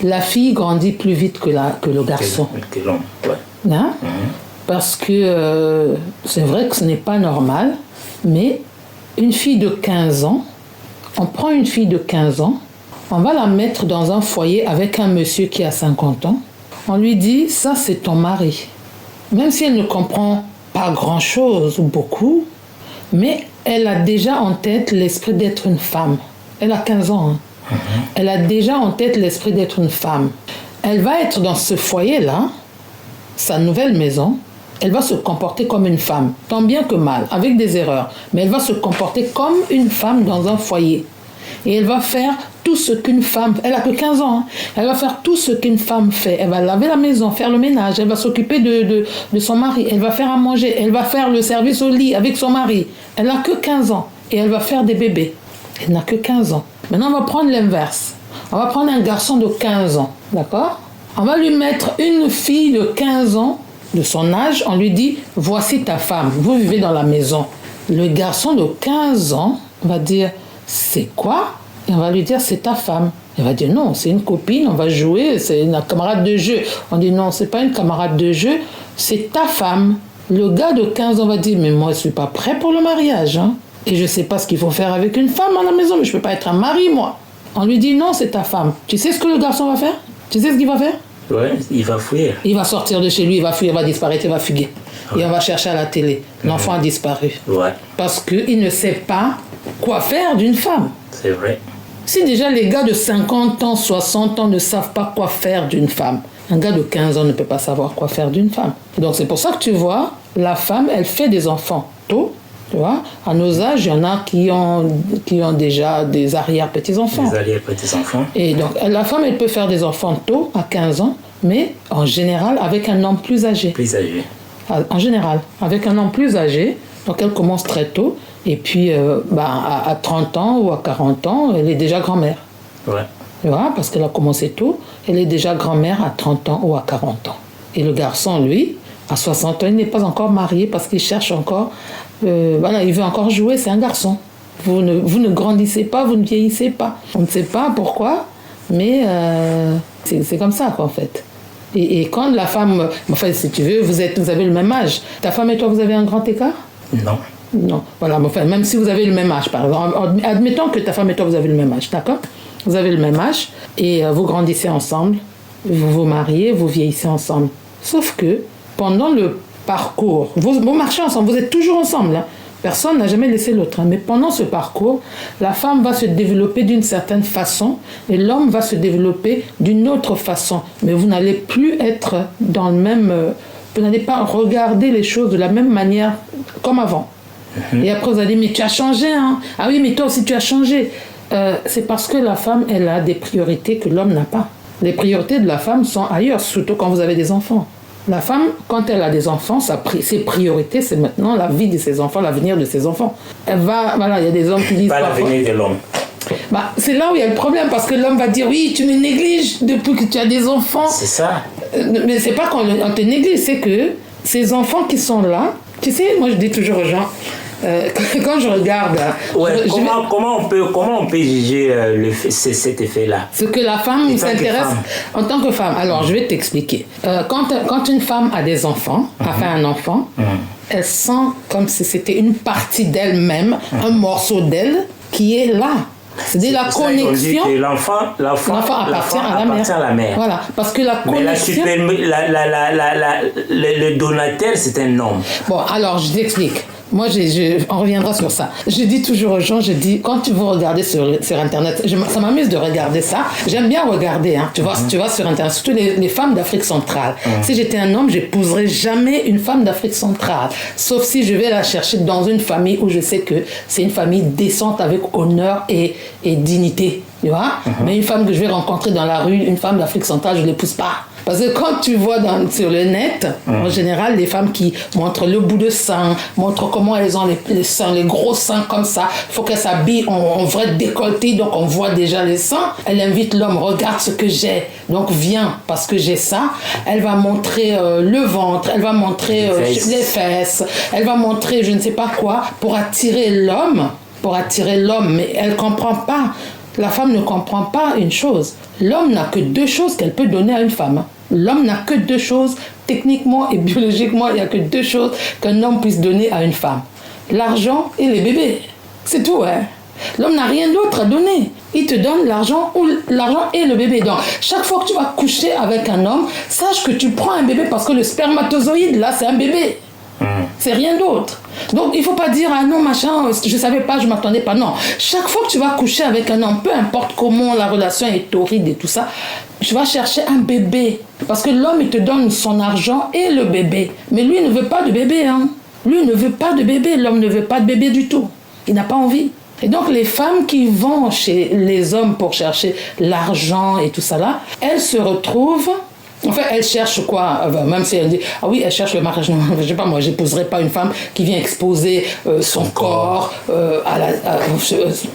la fille grandit plus vite que le garçon. Que l'homme, ouais. Hein? Parce que c'est vrai que ce n'est pas normal, mais une fille de 15 ans, on prend une fille de 15 ans, on va la mettre dans un foyer avec un monsieur qui a 50 ans, on lui dit, ça c'est ton mari. Même si elle ne comprend pas grand-chose ou beaucoup, mais elle a déjà en tête l'esprit d'être une femme. Elle a 15 ans. Hein. Elle a déjà en tête l'esprit d'être une femme. Elle va être dans ce foyer-là, sa nouvelle maison, elle va se comporter comme une femme, tant bien que mal, avec des erreurs, mais elle va se comporter comme une femme dans un foyer. Et elle va faire tout ce qu'une femme... Elle a que 15 ans. Hein. Elle va faire tout ce qu'une femme fait. Elle va laver la maison, faire le ménage. Elle va s'occuper de son mari. Elle va faire à manger. Elle va faire le service au lit avec son mari. Elle n'a que 15 ans. Et elle va faire des bébés. Elle n'a que 15 ans. Maintenant, on va prendre l'inverse. On va prendre un garçon de 15 ans. D'accord? On va lui mettre une fille de 15 ans, de son âge. On lui dit, voici ta femme. Vous vivez dans la maison. Le garçon de 15 ans va dire... C'est quoi? Et on va lui dire, c'est ta femme. Elle va dire, non, c'est une copine, on va jouer, c'est une camarade de jeu. On dit, non, c'est pas une camarade de jeu, c'est ta femme. Le gars de 15 ans va dire, mais moi, je suis pas prêt pour le mariage. Hein. Et je sais pas ce qu'il faut faire avec une femme à la maison, mais je peux pas être un mari, moi. On lui dit, non, c'est ta femme. Tu sais ce que le garçon va faire? Tu sais ce qu'il va faire? Ouais, il va fuir. Il va sortir de chez lui, il va fuir, il va disparaître, il va fuguer. Ouais. Et on va chercher à la télé. L'enfant a disparu. Ouais. Parce qu'il ne sait pas quoi faire d'une femme. C'est vrai. Si déjà les gars de 50 ans, 60 ans ne savent pas quoi faire d'une femme, un gars de 15 ans ne peut pas savoir quoi faire d'une femme. Et donc c'est pour ça que tu vois, la femme, elle fait des enfants tôt. Tu vois, à nos âges, il y en a qui ont déjà des arrière-petits-enfants. Des arrière-petits-enfants. Et donc la femme, elle peut faire des enfants tôt, à 15 ans, mais en général avec un homme plus âgé. Plus âgé. En général, avec un homme plus âgé, donc elle commence très tôt. Et puis, à 30 ans ou à 40 ans, elle est déjà grand-mère. Ouais. Tu vois, parce qu'elle a commencé tôt, elle est déjà grand-mère à 30 ans ou à 40 ans. Et le garçon, lui, à 60 ans, il n'est pas encore marié parce qu'il cherche encore... il veut encore jouer, c'est un garçon. Vous ne grandissez pas, vous ne vieillissez pas. On ne sait pas pourquoi, mais c'est comme ça, quoi, en fait. Et quand la femme... Enfin, si tu veux, vous avez le même âge. Ta femme et toi, vous avez un grand écart? Non. Non, voilà, enfin, même si vous avez le même âge, par exemple, admettons que ta femme et toi, vous avez le même âge, d'accord? Vous avez le même âge et vous grandissez ensemble, vous vous mariez, vous vieillissez ensemble. Sauf que pendant le parcours, vous marchez ensemble, vous êtes toujours ensemble, hein? Personne n'a jamais laissé l'autre, hein? Mais pendant ce parcours, la femme va se développer d'une certaine façon et l'homme va se développer d'une autre façon. Mais vous n'allez plus être dans le même... vous n'allez pas regarder les choses de la même manière comme avant. Et après, vous allez dire, mais tu as changé, hein? Ah oui, mais toi aussi, tu as changé. C'est parce que la femme, elle a des priorités que l'homme n'a pas. Les priorités de la femme sont ailleurs, surtout quand vous avez des enfants. La femme, quand elle a des enfants, ses priorités, c'est maintenant la vie de ses enfants, l'avenir de ses enfants. Elle va, voilà, il y a des hommes qui disent... Pas l'avenir de l'homme. C'est là où il y a le problème, parce que l'homme va dire, oui, tu me négliges depuis que tu as des enfants. C'est ça. Mais c'est pas qu'on te néglige, c'est que ces enfants qui sont là, tu sais, moi je dis toujours aux gens, quand je regarde... Ouais, comment on peut juger cet effet-là? Ce que la femme s'intéresse en tant que femme. Alors, je vais t'expliquer. Quand une femme a des enfants, a fait un enfant, elle sent comme si c'était une partie d'elle-même, un morceau d'elle qui est là. C'est-à-dire la connexion. L'enfant appartient à la mère. Voilà, parce que la connexion. Mais le donateur, c'est un homme. Bon, alors je t'explique. Moi, on reviendra sur ça. Je dis toujours aux gens, quand vous regardez sur Internet, ça m'amuse de regarder ça. J'aime bien regarder, hein, tu vois sur Internet, surtout les femmes d'Afrique centrale. Si j'étais un homme, j'épouserais jamais une femme d'Afrique centrale. Sauf si je vais la chercher dans une famille où je sais que c'est une famille décente avec honneur et dignité. Tu vois? Mais une femme que je vais rencontrer dans la rue, une femme d'Afrique centrale, je ne l'épouse pas. Parce que quand tu vois sur le net, en général, les femmes qui montrent le bout de sein, montrent comment elles ont les seins, les gros seins comme ça, il faut qu'elles s'habillent en vrai décolleté, donc on voit déjà les seins. Elle invite l'homme, regarde ce que j'ai, donc viens parce que j'ai ça. Elle va montrer le ventre, elle va montrer les fesses, elle va montrer je ne sais pas quoi pour attirer l'homme, mais elle ne comprend pas La femme ne comprend pas une chose. L'homme n'a que 2 choses qu'elle peut donner à une femme. L'homme n'a que 2 choses, techniquement et biologiquement, il n'y a que 2 choses qu'un homme puisse donner à une femme. L'argent et les bébés. C'est tout, hein. L'homme n'a rien d'autre à donner. Il te donne l'argent et le bébé. Donc, chaque fois que tu vas coucher avec un homme, sache que tu prends un bébé parce que le spermatozoïde, là, c'est un bébé. C'est rien d'autre. Donc, il ne faut pas dire, ah non, machin, je ne savais pas, je ne m'attendais pas. Non. Chaque fois que tu vas coucher avec un homme, peu importe comment la relation est torride et tout ça, tu vas chercher un bébé. Parce que l'homme, il te donne son argent et le bébé. Mais lui, il ne veut pas de bébé. Hein. Lui, il ne veut pas de bébé. L'homme ne veut pas de bébé du tout. Il n'a pas envie. Et donc, les femmes qui vont chez les hommes pour chercher l'argent et tout ça là, elles se retrouvent... En fait, elle cherche quoi? Même si elle dit, ah oui, elle cherche le mariage. Non, je sais pas, moi, j'épouserai pas une femme qui vient exposer son corps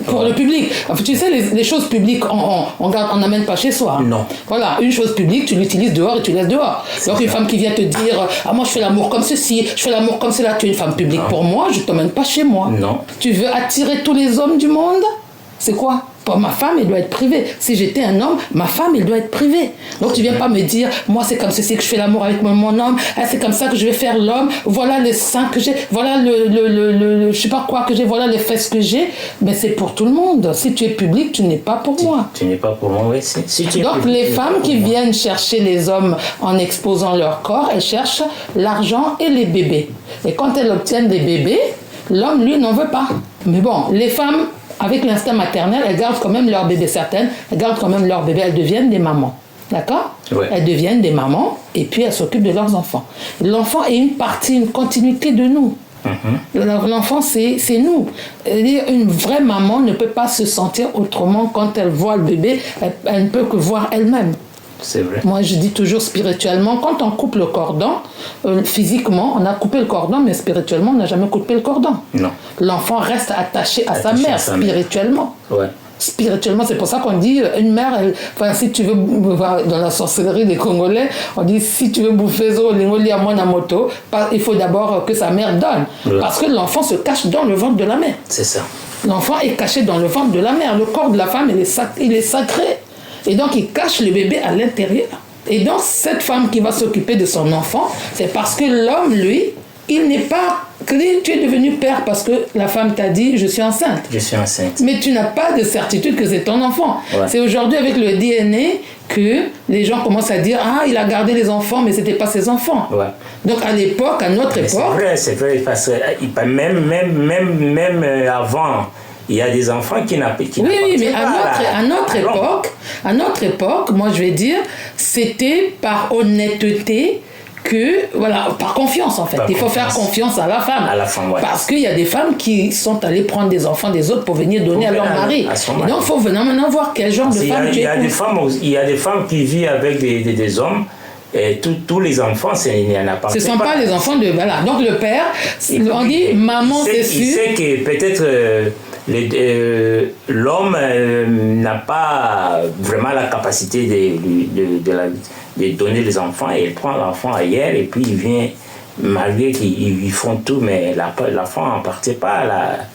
pour le public. Enfin, tu sais, les choses publiques, on n'amène pas chez soi. Non. Voilà, une chose publique, tu l'utilises dehors et tu laisses dehors. Donc, une femme qui vient te dire, ah, moi, je fais l'amour comme ceci, je fais l'amour comme cela, tu es une femme publique. Non. Pour moi, je t'emmène pas chez moi. Non. Tu veux attirer tous les hommes du monde? C'est quoi? Pour ma femme, elle doit être privée. Si j'étais un homme, ma femme, elle doit être privée. Donc tu viens pas me dire, moi c'est comme ceci que je fais l'amour avec mon homme, c'est comme ça que je vais faire l'homme, voilà les seins que j'ai, voilà le je sais pas quoi que j'ai, voilà les fesses que j'ai. Mais c'est pour tout le monde. Si tu es public, tu n'es pas pour moi. Tu n'es pas pour moi, oui. Si tu Donc public, les femmes qui viennent chercher les hommes en exposant leur corps, elles cherchent l'argent et les bébés. Et quand elles obtiennent des bébés, l'homme, lui, n'en veut pas. Mais bon, les femmes... Avec l'instinct maternel, elles gardent quand même leur bébé. Certaines, elles gardent quand même leur bébé. Elles deviennent des mamans. D'accord? Ouais. Elles deviennent des mamans et puis elles s'occupent de leurs enfants. L'enfant est une partie, une continuité de nous. L'enfant, c'est nous. Une vraie maman ne peut pas se sentir autrement quand elle voit le bébé. Elle ne peut que voir elle-même. C'est vrai. Moi, je dis toujours spirituellement, quand on coupe le cordon, physiquement, on a coupé le cordon, mais spirituellement, on n'a jamais coupé le cordon. Non. L'enfant reste attaché à sa mère, spirituellement. Ouais. Spirituellement, c'est pour ça qu'on dit, une mère, si tu veux, dans la sorcellerie des Congolais, on dit, si tu veux bouffer moto, il faut d'abord que sa mère donne. Ouais. Parce que l'enfant se cache dans le ventre de la mère. C'est ça. L'enfant est caché dans le ventre de la mère. Le corps de la femme, il est sacré. Et donc, il cache le bébé à l'intérieur. Et donc, cette femme qui va s'occuper de son enfant, c'est parce que l'homme, lui, il n'est pas... Tu es devenu père parce que la femme t'a dit, je suis enceinte. Je suis enceinte. Mais tu n'as pas de certitude que c'est ton enfant. Ouais. C'est aujourd'hui avec le DNA que les gens commencent à dire, ah, il a gardé les enfants, mais ce n'était pas ses enfants. Ouais. Donc, à l'époque, à notre époque... C'est vrai, parce que même avant... Il y a des enfants qui n'appartiennent pas. Oui, mais à notre époque, moi je vais dire, c'était par honnêteté que, voilà, par confiance en fait. Il faut faire confiance à la femme. À la femme, ouais. Parce qu'il y a des femmes qui sont allées prendre des enfants des autres pour venir donner à leur mari. Et donc il faut maintenant voir quel genre de femme tu es. Il y a des femmes qui vivent avec des hommes. Et tous les enfants, il n'y en a pas. Ce ne sont pas les enfants de... Voilà. Donc le père, on dit, maman, c'est sûr. Il sait que peut-être... l'homme n'a pas vraiment la capacité de donner les enfants et il prend l'enfant ailleurs et puis il vient, malgré qu'ils font tout, mais l'enfant n'appartient pas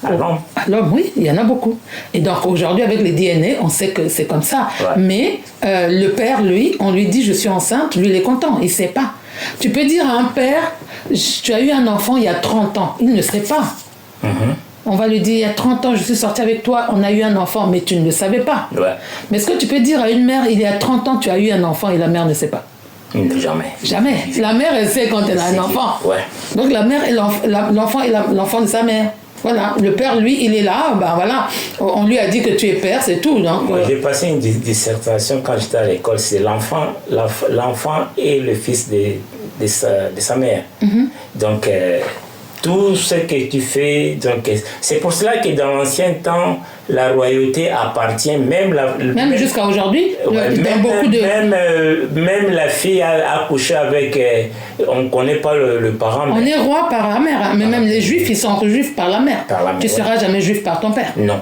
à l'homme. À l'homme, oui, il y en a beaucoup. Et donc aujourd'hui, avec les DNA, on sait que c'est comme ça. Ouais. Mais le père, lui, on lui dit je suis enceinte, lui il est content, il ne sait pas. Tu peux dire à un père, tu as eu un enfant il y a 30 ans, il ne sait pas. On va lui dire, il y a 30 ans, je suis sortie avec toi, on a eu un enfant, mais tu ne le savais pas. Ouais. Mais est-ce que tu peux dire à une mère, il y a 30 ans, tu as eu un enfant et la mère ne sait pas? Jamais. Jamais. La mère, elle sait quand elle a un enfant. Ouais. Donc la mère, l'enfant est l'enfant de sa mère. Voilà. Le père, lui, il est là, ben voilà. On lui a dit que tu es père, c'est tout. Donc, j'ai passé une dissertation quand j'étais à l'école, c'est l'enfant et le fils de sa mère. Donc... tout ce que tu fais, donc c'est pour cela que dans l'ancien temps, la royauté appartient même jusqu'à aujourd'hui. Même la fille a couché avec, on ne connaît pas le parent. On est roi par la mère, hein, mais même les juifs, ils sont juifs par la mère. Tu ne seras jamais juif par ton père. Non.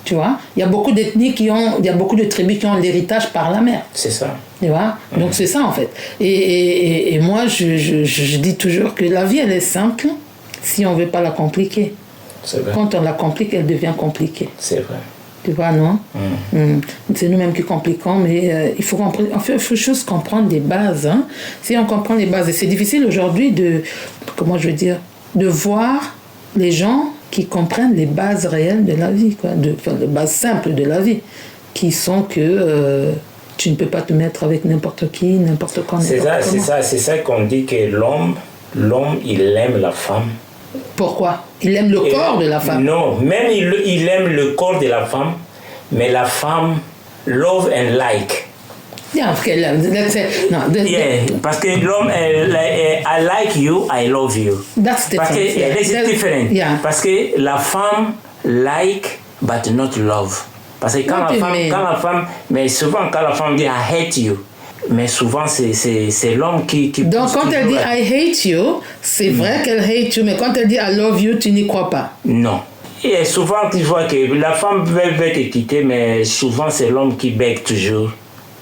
Tu vois, il y a beaucoup d'ethnies il y a beaucoup de tribus qui ont l'héritage par la mère. C'est ça. Tu vois, donc c'est ça en fait. Et moi, je dis toujours que la vie, elle est simple. Si on ne veut pas la compliquer. C'est vrai. Quand on la complique, elle devient compliquée. C'est vrai. Tu vois, non? C'est nous-mêmes qui compliquons, mais il faut comprendre, en fait, il faut juste comprendre des bases. Hein. Si on comprend les bases, et c'est difficile aujourd'hui de voir les gens qui comprennent les bases réelles de la vie, quoi, les bases simples de la vie, qui sont que tu ne peux pas te mettre avec n'importe qui, n'importe quand. C'est ça qu'on dit que l'homme, il aime la femme. Pourquoi? Il aime le corps de la femme. Non, même il aime le corps de la femme, mais la femme love and like. Yeah, parce que l'homme, I like you, I love you. That's different. Parce que that's different. Yeah. Parce que la femme like but not love. Parce que quand la femme, mais souvent quand la femme dit I hate you, mais souvent c'est l'homme qui donc quand elle dit I hate you, c'est vrai qu'elle hate you, mais quand elle dit I love you, tu n'y crois pas. Non. Et souvent tu vois que la femme veut te quitter, mais souvent c'est l'homme qui bègue toujours.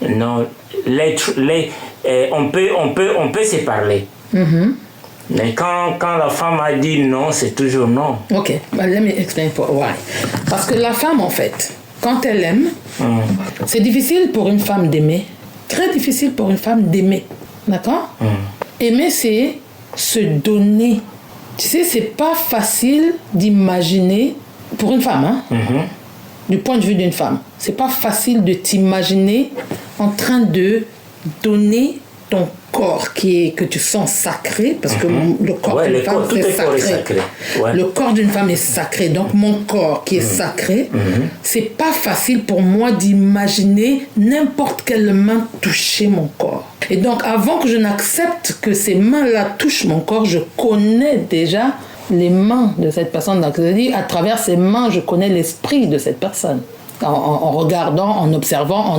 Non, on peut se parler. Mais quand la femme a dit non, c'est toujours non. Ok, let me explain why. Parce que la femme, en fait, quand elle aime, c'est difficile pour une femme d'aimer. Très difficile pour une femme d'aimer. D'accord? Aimer, c'est se donner. Tu sais, c'est pas facile d'imaginer, pour une femme, hein, du point de vue d'une femme, c'est pas facile de t'imaginer en train de donner ton corps que tu sens sacré, parce que le corps d'une femme c'est sacré. Ouais. Le corps d'une femme est sacré, donc mon corps qui est sacré, c'est pas facile pour moi d'imaginer n'importe quelle main toucher mon corps. Et donc avant que je n'accepte que ces mains-là touchent mon corps, je connais déjà les mains de cette personne. Donc, c'est-à-dire, à travers ces mains, je connais l'esprit de cette personne. En regardant, en observant,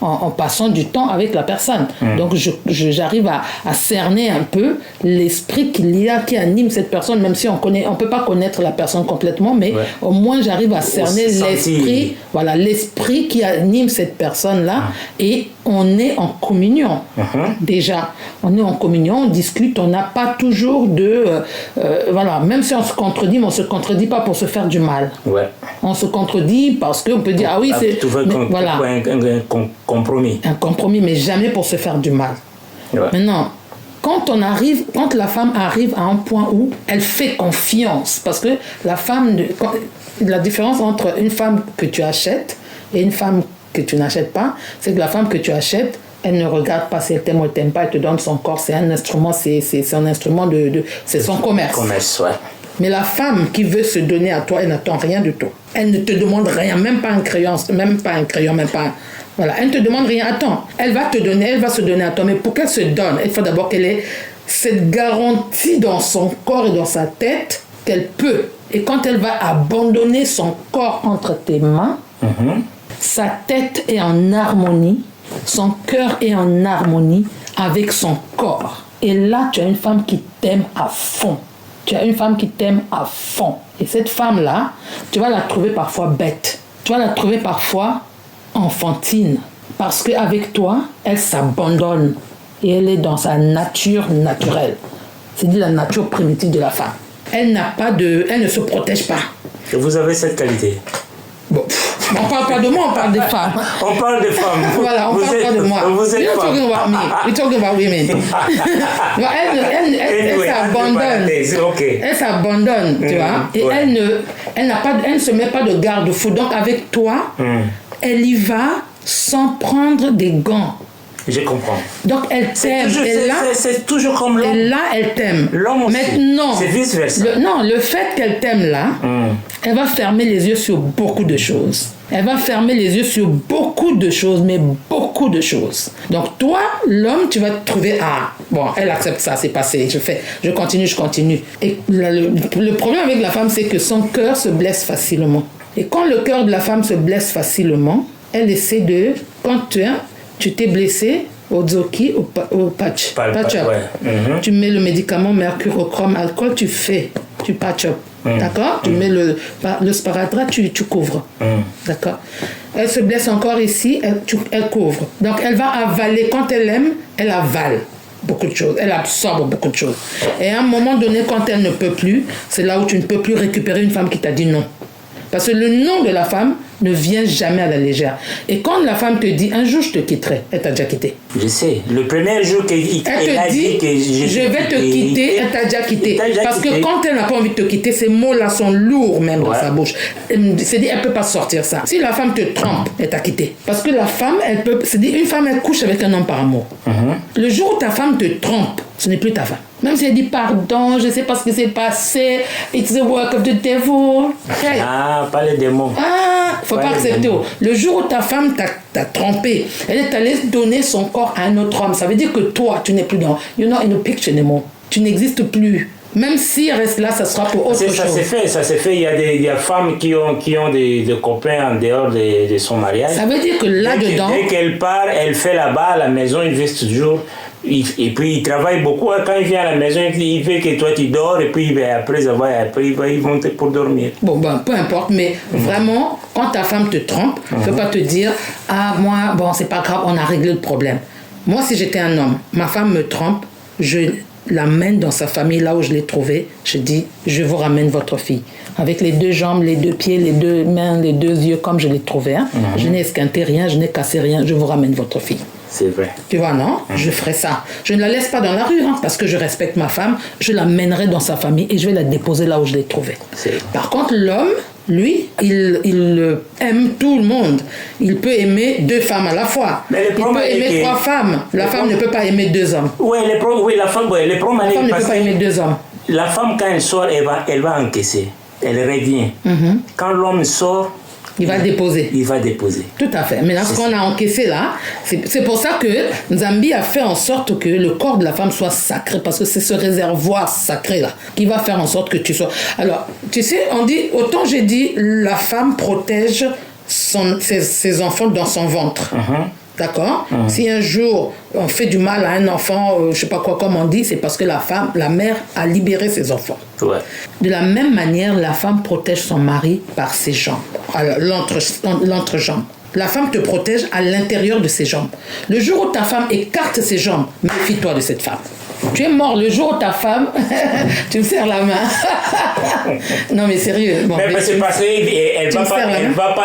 en passant du temps avec la personne. Donc j'arrive à cerner un peu l'esprit qu'il y a qui anime cette personne, même si on peut pas connaître la personne complètement, mais au moins j'arrive à cerner l'esprit, voilà, l'esprit qui anime cette personne-là, et on est en communion. Déjà, on est en communion, on discute, on n'a pas toujours voilà, même si on se contredit, mais on se contredit pas pour se faire du mal. On se contredit parce qu'on peut dire, ah oui, c'est... Voilà. Un compromis. Un compromis, mais jamais pour se faire du mal. Maintenant, quand la femme arrive à un point où elle fait confiance, parce que la différence entre une femme que tu achètes et une femme que tu n'achètes pas, c'est que la femme que tu achètes, elle ne regarde pas si elle t'aime ou elle t'aime pas, elle te donne son corps, c'est un instrument, c'est un instrument c'est son commerce. Mais la femme qui veut se donner à toi, elle n'attend rien du tout. Elle ne te demande rien, même pas un crayon, voilà, elle ne te demande rien. Attends, elle va se donner à toi, mais pour qu'elle se donne, il faut d'abord qu'elle ait cette garantie dans son corps et dans sa tête qu'elle peut. Et quand elle va abandonner son corps entre tes mains, sa tête est en harmonie, son cœur est en harmonie avec son corps. Et là, tu as une femme qui t'aime à fond. Tu as une femme qui t'aime à fond. Et cette femme-là, tu vas la trouver parfois bête. Tu vas la trouver parfois enfantine. Parce qu'avec toi, elle s'abandonne. Et elle est dans sa nature naturelle. C'est-à-dire la nature primitive de la femme. Elle ne se protège pas. Et vous avez cette qualité? Bon, on ne parle pas de moi, on parle des femmes. On parle des femmes. Voilà, on ne parle pas de moi. Vous êtes We're talking about me. We're talking about women. Elle s'abandonne. Elle s'abandonne, tu vois. Et elle ne se met pas de garde-fou. Donc avec toi, elle y va sans prendre des gants. Je comprends. Donc elle t'aime. C'est toujours comme l'homme. Et là, elle t'aime. L'homme aussi. Maintenant, c'est vice-versa. Le fait qu'elle t'aime là, elle va fermer les yeux sur beaucoup de choses. Elle va fermer les yeux sur beaucoup de choses, mais beaucoup de choses. Donc toi, l'homme, tu vas te trouver, elle accepte ça, c'est passé, je continue. Et le problème avec la femme, c'est que son cœur se blesse facilement. Et quand le cœur de la femme se blesse facilement, elle essaie quand tu t'es blessé au Zoki, au patch-up. Tu mets le médicament mercurochrome, alcool, tu patch-up. D'accord? Tu mets le sparadrap, tu couvres. D'accord? Elle se blesse encore ici, elle couvre. Donc elle va avaler, quand elle aime, elle avale beaucoup de choses. Elle absorbe beaucoup de choses. Et à un moment donné, quand elle ne peut plus, c'est là où tu ne peux plus récupérer une femme qui t'a dit non. Parce que le non de la femme ne vient jamais à la légère. Et quand la femme te dit un jour je te quitterai, elle t'a déjà quitté. Je sais. Le premier jour qu'elle te dit que je vais te quitter, elle t'a déjà quitté. Parce que quand elle n'a pas envie de te quitter, ces mots-là sont lourds même dans sa bouche. C'est dit, elle ne peut pas sortir ça. Si la femme te trompe, elle t'a quitté. Parce que la femme, elle peut. C'est dit, une femme, elle couche avec un homme par amour. Le jour où ta femme te trompe, ce n'est plus ta femme. Même si elle dit pardon, je ne sais pas ce qui s'est passé, it's the work of the devil. Hey. Ah, pas les démons. Ah, faut pas accepter. Le jour où ta femme t'a trompé, elle est allée donner son corps à un autre homme. Ça veut dire que toi, tu n'es plus dans. You're not in the picture anymore. Tu n'existes plus. Même si elle reste là, ça sera pour autre chose. Ça s'est fait. Il y a des femmes qui ont des copains en dehors de son mariage. Ça veut dire que là-dedans. Dès qu'elle part, elle fait là-bas à la maison, ils vivent toujours. Et puis il travaille beaucoup. Quand il vient à la maison, il veut que toi tu dors. Et puis après il va monter pour dormir. Bon, peu importe. Mais vraiment, quand ta femme te trompe, il ne faut pas te dire ah, moi, bon, c'est pas grave, on a réglé le problème. Moi, si j'étais un homme, ma femme me trompe, je l'amène dans sa famille, là où je l'ai trouvée. Je dis, je vous ramène votre fille. Avec les 2 jambes, les 2 pieds, les 2 mains, les 2 yeux, comme je l'ai trouvée. Hein. Je n'ai esquinté rien, je n'ai cassé rien. Je vous ramène votre fille. C'est vrai. Tu vois, non? Je ferai ça. Je ne la laisse pas dans la rue, hein, parce que je respecte ma femme. Je l'amènerai dans sa famille et je vais la déposer là où je l'ai trouvée. Par contre, l'homme, lui, il aime tout le monde. Il peut aimer 2 femmes à la fois. Il peut aimer 3 femmes. La femme ne peut pas aimer 2 hommes. La femme ne peut pas aimer 2 hommes. La femme, quand elle sort, elle va encaisser. Elle revient. Quand l'homme sort, il va déposer. Il va déposer. Tout à fait. Maintenant, ce qu'on a encaissé là, c'est pour ça que Nzambi a fait en sorte que le corps de la femme soit sacré, parce que c'est ce réservoir sacré là qui va faire en sorte que tu sois. Alors, tu sais, on dit, autant j'ai dit, la femme protège ses enfants dans son ventre. D'accord? Si un jour on fait du mal à un enfant, je sais pas quoi, comme on dit, c'est parce que la mère a libéré ses enfants. De la même manière, la femme protège son mari par ses jambes, l'entrejambe. La femme te protège à l'intérieur de ses jambes. Le jour où ta femme écarte ses jambes, méfie-toi de cette femme. Tu es mort le jour où ta femme, tu me serres la main. Non mais sérieux. Bon, mais c'est parce qu'elle va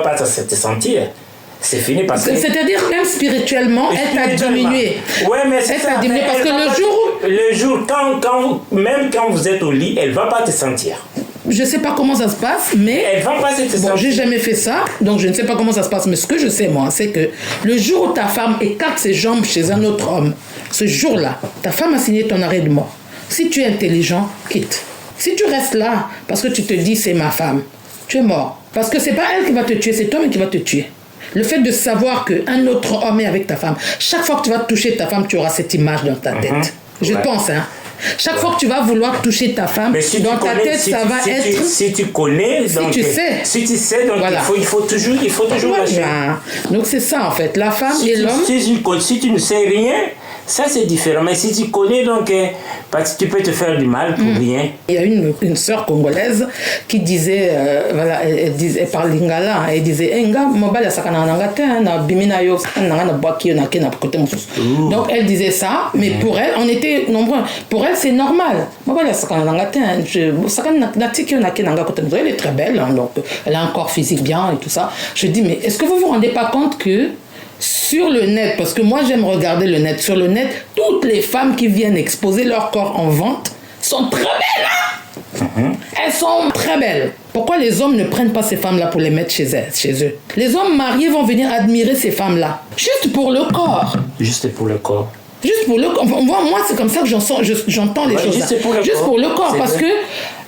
pas te sentir. C'est fini parce que... C'est-à-dire même spirituellement, elle t'a diminué. Oui, mais c'est ça. Diminué parce que le jour, même quand vous êtes au lit, elle va pas te sentir. Je sais pas comment ça se passe, mais... Elle va pas te sentir. Bon, j'ai jamais fait ça, donc je ne sais pas comment ça se passe. Mais ce que je sais, moi, c'est que le jour où ta femme écarte ses jambes chez un autre homme, ce jour-là, ta femme a signé ton arrêt de mort. Si tu es intelligent, quitte. Si tu restes là, parce que tu te dis c'est ma femme, tu es mort. Parce que c'est pas elle qui va te tuer, c'est toi qui va te tuer. Le fait de savoir qu'un autre homme est avec ta femme, chaque fois que tu vas toucher ta femme, tu auras cette image dans ta tête. Je pense, hein. Chaque fois que tu vas vouloir toucher ta femme, dans ta tête, ça va être... Si tu connais, si tu sais, donc voilà. il faut toujours lâcher. Donc c'est ça en fait, la femme et l'homme... Si tu ne sais rien, ça c'est différent. Mais si tu connais, donc tu peux te faire du mal pour rien. Il y a une sœur congolaise qui disait, elle parle lingala, elle disait, donc elle disait ça, mais pour elle, on était nombreux. Pour elle, c'est normal. Elle est très belle, hein, donc elle a un corps physique bien et tout ça. Je dis, mais est-ce que vous vous rendez pas compte que sur le net, parce que moi j'aime regarder le net, sur le net, toutes les femmes qui viennent exposer leur corps en vente sont très belles, hein? Elles sont très belles. Pourquoi les hommes ne prennent pas ces femmes-là pour les mettre chez eux? Les hommes mariés vont venir admirer ces femmes-là, juste pour le corps. Juste pour le corps. Juste pour le corps. Moi, c'est comme ça que j'entends les choses. Juste pour le corps, parce que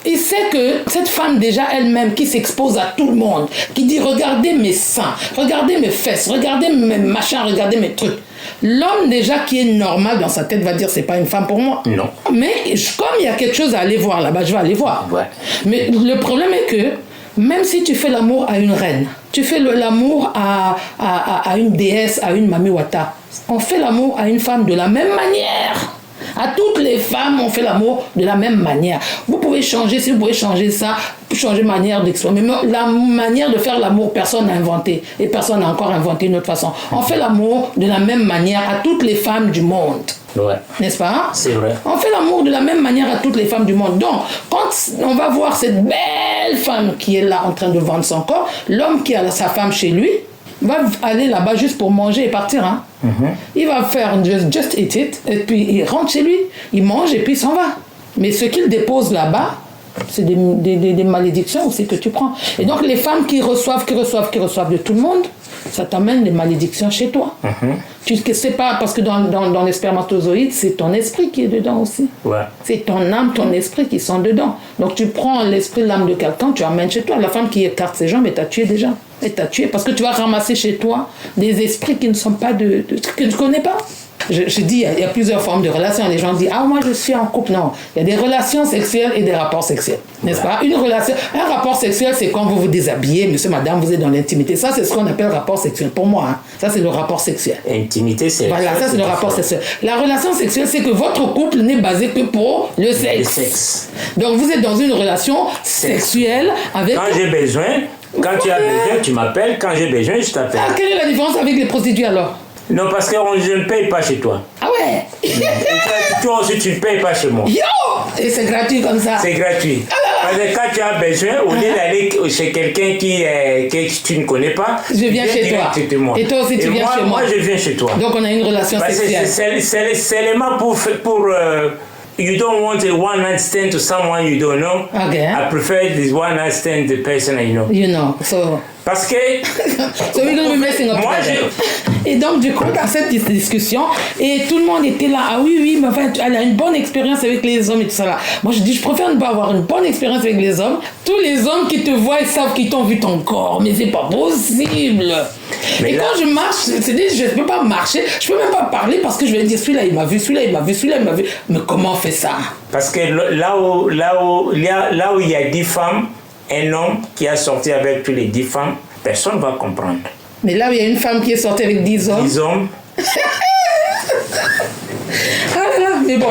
il sait que cette femme déjà elle-même qui s'expose à tout le monde, qui dit regardez mes seins, regardez mes fesses, regardez mes machins, regardez mes trucs. L'homme déjà qui est normal dans sa tête va dire c'est pas une femme pour moi. Non. Mais comme il y a quelque chose à aller voir là-bas, je vais aller voir. Ouais. Mais le problème est que même si tu fais l'amour à une reine, tu fais l'amour à une déesse, à une Mami Wata, on fait l'amour à une femme de la même manière. À toutes les femmes, on fait l'amour de la même manière. Vous pouvez changer, si vous pouvez changer ça, changer manière d'exprimer. Mais la manière de faire l'amour, personne n'a inventé. Et personne n'a encore inventé une autre façon. On fait l'amour de la même manière à toutes les femmes du monde. Ouais. N'est-ce pas? C'est vrai. On fait l'amour de la même manière à toutes les femmes du monde. Donc, quand quand on va voir cette belle femme qui est là en train de vendre son corps, l'homme qui a sa femme chez lui va aller là-bas juste pour manger et partir. Hein. Il va faire just eat it, et puis il rentre chez lui, il mange et puis il s'en va. Mais ce qu'il dépose là-bas, c'est des malédictions aussi que tu prends. Et donc les femmes qui reçoivent de tout le monde, ça t'amène des malédictions chez toi. Tu ne sais pas, parce que dans les spermatozoïdes, c'est ton esprit qui est dedans aussi. Ouais. C'est ton âme, ton esprit qui sont dedans. Donc tu prends l'esprit, l'âme de quelqu'un, tu amènes chez toi. La femme qui écarte ses jambes, elle t'a tué déjà. Elle t'a tué parce que tu vas ramasser chez toi des esprits qui ne sont pas que tu ne connais pas. Je dis, il y a plusieurs formes de relations. Les gens disent, ah, moi je suis en couple. Non, il y a des relations sexuelles et des rapports sexuels. N'est-ce pas? Un rapport sexuel, c'est quand vous vous déshabillez, monsieur, madame, vous êtes dans l'intimité. Ça, c'est ce qu'on appelle rapport sexuel. Pour moi, hein. Ça, c'est le rapport sexuel. Intimité, c'est... Voilà, ça, c'est le rapport sexuel. La relation sexuelle, c'est que votre couple n'est basé que pour le sexe. Le sexe. Donc, vous êtes dans une relation sexuelle avec... Quand j'ai besoin, quand tu as besoin, tu m'appelles. Quand j'ai besoin, je t'appelle. Ah, quelle est la différence avec les prostituées alors? Non, parce que je ne paye pas chez toi. Ah ouais. Toi aussi, tu ne payes pas chez moi. Yo! Et c'est gratuit comme ça. C'est gratuit. Parce que quand tu as besoin, au lieu d'aller chez quelqu'un que tu ne connais pas, je viens chez toi. Et toi aussi, tu viens chez moi. Moi, je viens chez toi. Donc, on a une relation sexuelle. C'est seulement pour you don't want a one-night stand to someone you don't know. Okay. I prefer this one-night stand to the person I know. You know, so... Parce que... so we're going to be messing up together. Et donc, du coup, dans cette discussion, et tout le monde était là, ah oui, mais enfin, elle a une bonne expérience avec les hommes et tout ça là. Moi, je dis, je préfère ne pas avoir une bonne expérience avec les hommes. Tous les hommes qui te voient, ils savent qu'ils t'ont vu ton corps, mais c'est pas possible. Mais et là, quand je marche, je ne peux pas marcher, je peux même pas parler parce que je vais dire, celui-là, il m'a vu, celui-là, il m'a vu, celui-là, il m'a vu. Mais comment on fait ça? Parce que là où il y a 10 femmes, un homme qui a sorti avec tous les 10 femmes, personne ne va comprendre. Mais là où il y a une femme qui est sortie avec 10 hommes. 10 hommes. Ah là là, mais bon,